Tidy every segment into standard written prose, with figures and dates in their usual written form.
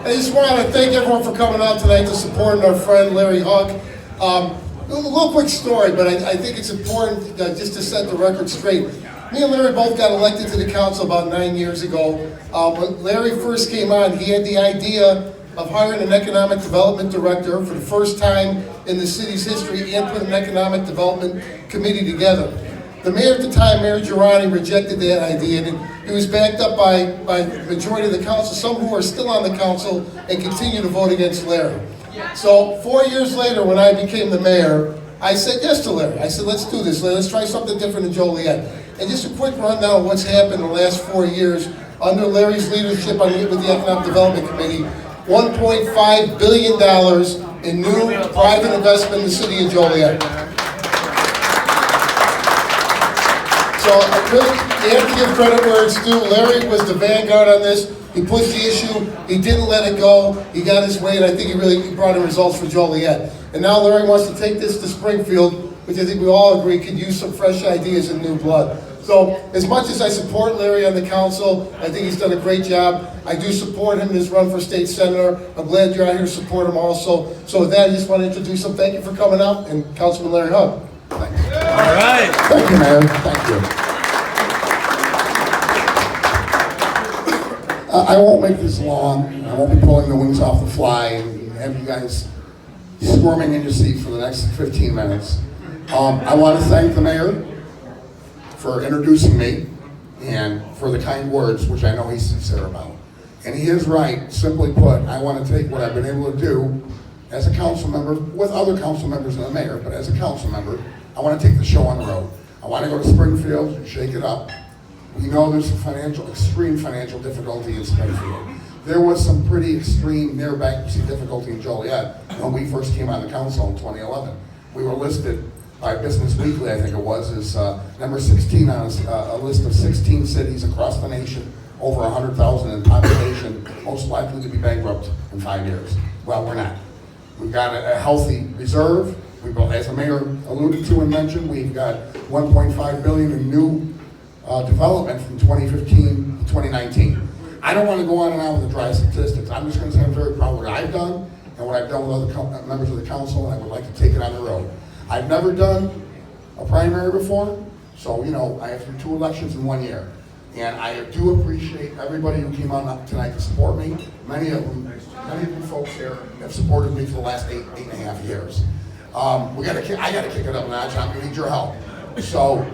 I just want to thank everyone for coming out tonight to support our friend Larry Hug. A little quick story, but I think it's important just to set the record straight. Me and Larry both got elected to the council about 9 years ago. When Larry first came on, he had the idea of hiring an economic development director for the first time in the city's history and put an economic development committee together. The mayor at the time, Mayor Girani, rejected that idea, and he was backed up by the majority of the council, some who are still on the council and continue to vote against Larry. So 4 years later, when I became the mayor, I said yes to Larry. I said, let's do this. Let's try something different in Joliet. And just a quick rundown of what's happened in the last 4 years under Larry's leadership with the Economic Development Committee. $1.5 billion in new private investment in the city of Joliet. So you have to give credit where it's due. Larry was the vanguard on this. He pushed the issue. He didn't let it go. He got his way, and I think he really brought in results for Joliet. And now Larry wants to take this to Springfield, which I think we all agree could use some fresh ideas and new blood. So as much as I support Larry on the council, I think he's done a great job. I do support him in his run for state senator. I'm glad you're out here to support him also. So with that, I just want to introduce him. Thank you for coming out, and Councilman Larry Hug. Thanks. All right. Thank you, Mayor. Thank you. I won't make this long. I won't be pulling the wings off the fly and have you guys squirming in your seat for the next 15 minutes. I want to thank the mayor for introducing me and for the kind words, which I know he's sincere about. And he is right. Simply put, I want to take what I've been able to do as a council member, with other council members and the mayor, but as a council member, I want to take the show on the road. I want to go to Springfield and shake it up. We know there's some extreme financial difficulty in Springfield. There was some pretty extreme near bankruptcy difficulty in Joliet when we first came on the council in 2011. We were listed by Business Weekly, I think it was, as number 16 on a list of 16 cities across the nation, over 100,000 in population, most likely to be bankrupt in 5 years. Well, we're not. We've got a healthy reserve. As the mayor alluded to and mentioned, we've got $1.5 billion in new development from 2015 to 2019. I don't want to go on and on with the dry statistics. I'm just going to say I'm very proud of what I've done and what I've done with other members of the council, and I would like to take it on the road. I've never done a primary before, so I have to do 2 elections in 1 year. And I do appreciate everybody who came on tonight to support me. Many of you folks here have supported me for the last eight and a half years. I got to kick it up a notch. I'm going to need your help. So,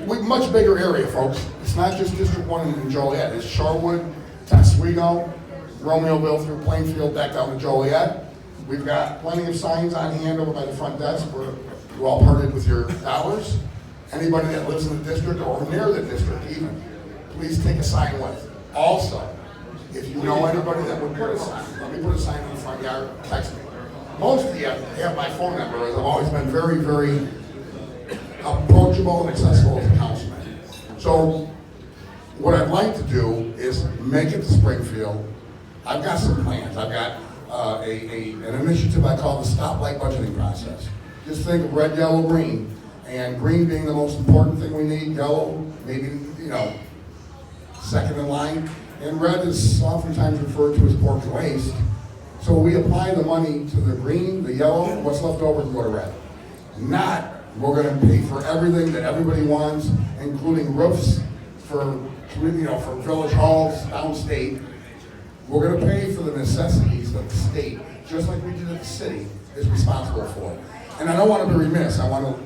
much bigger area, folks. It's not just District 1 in Joliet. It's Shorewood, Oswego, Romeoville through Plainfield, back down to Joliet. We've got plenty of signs on hand over by the front desk where you all parted with your dollars. Anybody that lives in the district or near the district even, please take a sign with. Also, if you know anybody that would put a sign, let me put a sign in the front yard, text me. Most of you have my phone number, as I've always been very, very approachable and accessible as a councilman. So what I'd like to do is make it to Springfield. I've got some plans. I've got an initiative I call the stoplight budgeting process. Just think of red, yellow, green, and green being the most important thing we need, yellow maybe, second in line, and red is oftentimes referred to as pork and waste. So we apply the money to the green, the yellow, and what's left over can go to red. Not we're going to pay for everything that everybody wants, including roofs for village halls downstate. We're going to pay for the necessities that the state, just like we did at the city, is responsible for. And I don't want to be remiss. I want to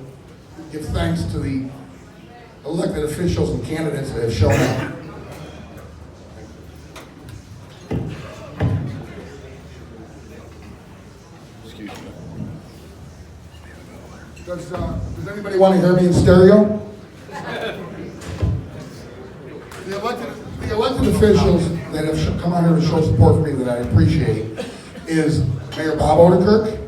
give thanks to the elected officials and candidates that have shown up. Does anybody want to hear me in stereo? The elected officials that have come out here to show support for me that I appreciate is Mayor Bob Odenkirk,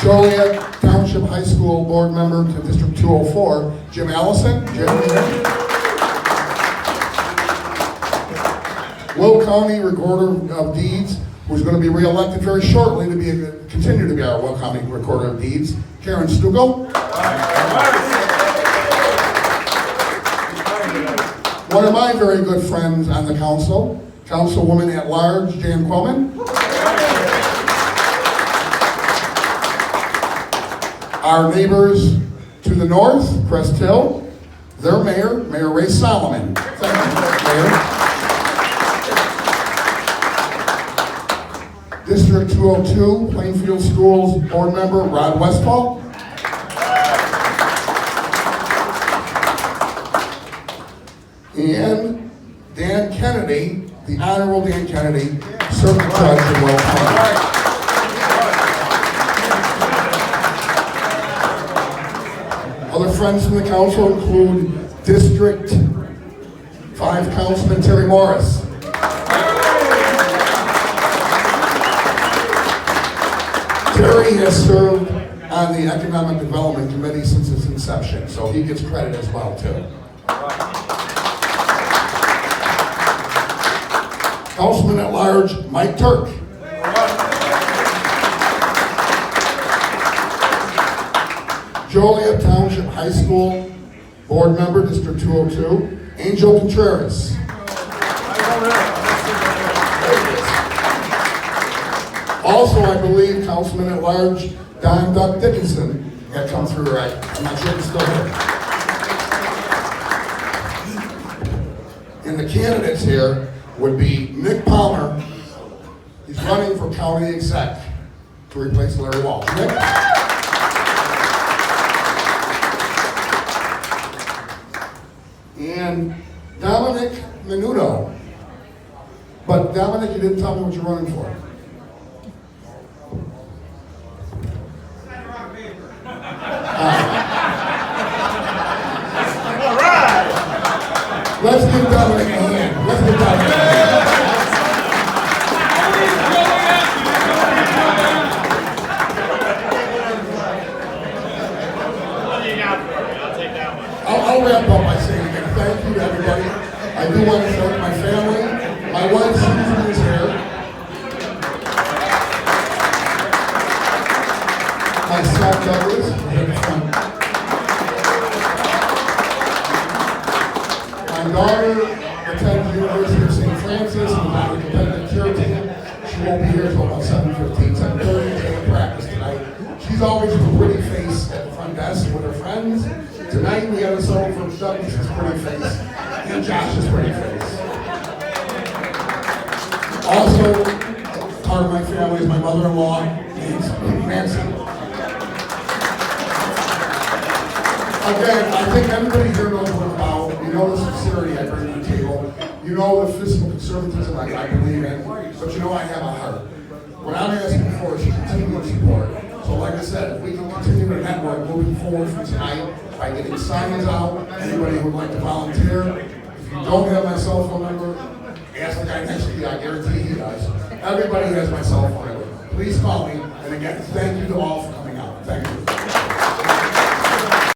Joliet Township High School Board Member to District 204, Jim Allison. Will County Recorder of Deeds, who's going to be reelected very shortly to continue to be our Will County Recorder of Deeds, Karen Stugel. one of my very good friends on the council, Councilwoman at Large, Jan Quellman. Our neighbors to the north, Crest Hill, their mayor, Mayor Ray Solomon. Thank you, Mayor. District 202, Plainfield Schools Board Member Rod Westfall. And Dan Kennedy, the Honorable Dan Kennedy, Circuit Judge in Will County. Other friends from the council include District 5 Councilman Terry Morris. Terry has served on the Economic Development Committee since its inception, so he gets credit as well, too. Councilman at Large, Mike Turk. Joliet Township High School Board Member, District 202, Angel Contreras. Also, I believe Councilman at Large, Don Duck Dickinson, had come through right. I'm not sure if he's still here. And the candidates here would be Nick Palmer. He's running for county exec to replace Larry Walsh. Nick? And Dominic Menudo. But Dominic, you didn't tell me what you're running for. All right. Let's give Dominic a hand. Let's give Dominic a hand. I'll wrap up by saying again, thank you to everybody. I do want to thank my family. My wife Susan is here. My son Douglas is in the front. My daughter attends the University of St. Francis and is on the competitive cheer team. She won't be here until about 7:15, 7:30 to practice tonight. She's always a pretty face at the front desk with her friends. Tonight we have a song from Douglas' pretty face and Josh's pretty face. Also, part of my family is my mother-in-law, Nancy. Again, I think everybody here knows what I'm about. You know the sincerity I bring to the table. You know the fiscal conservatism I believe in. But you know I have a heart. What I'm asking for is continued support. So like I said, if we can continue to network moving forward from tonight by getting signs out, anybody who would like to volunteer. If you don't have my cell phone number, ask the guy next to you, I guarantee he does. Everybody has my cell phone number. Please call me. And again, thank you to all for coming out. Thank you.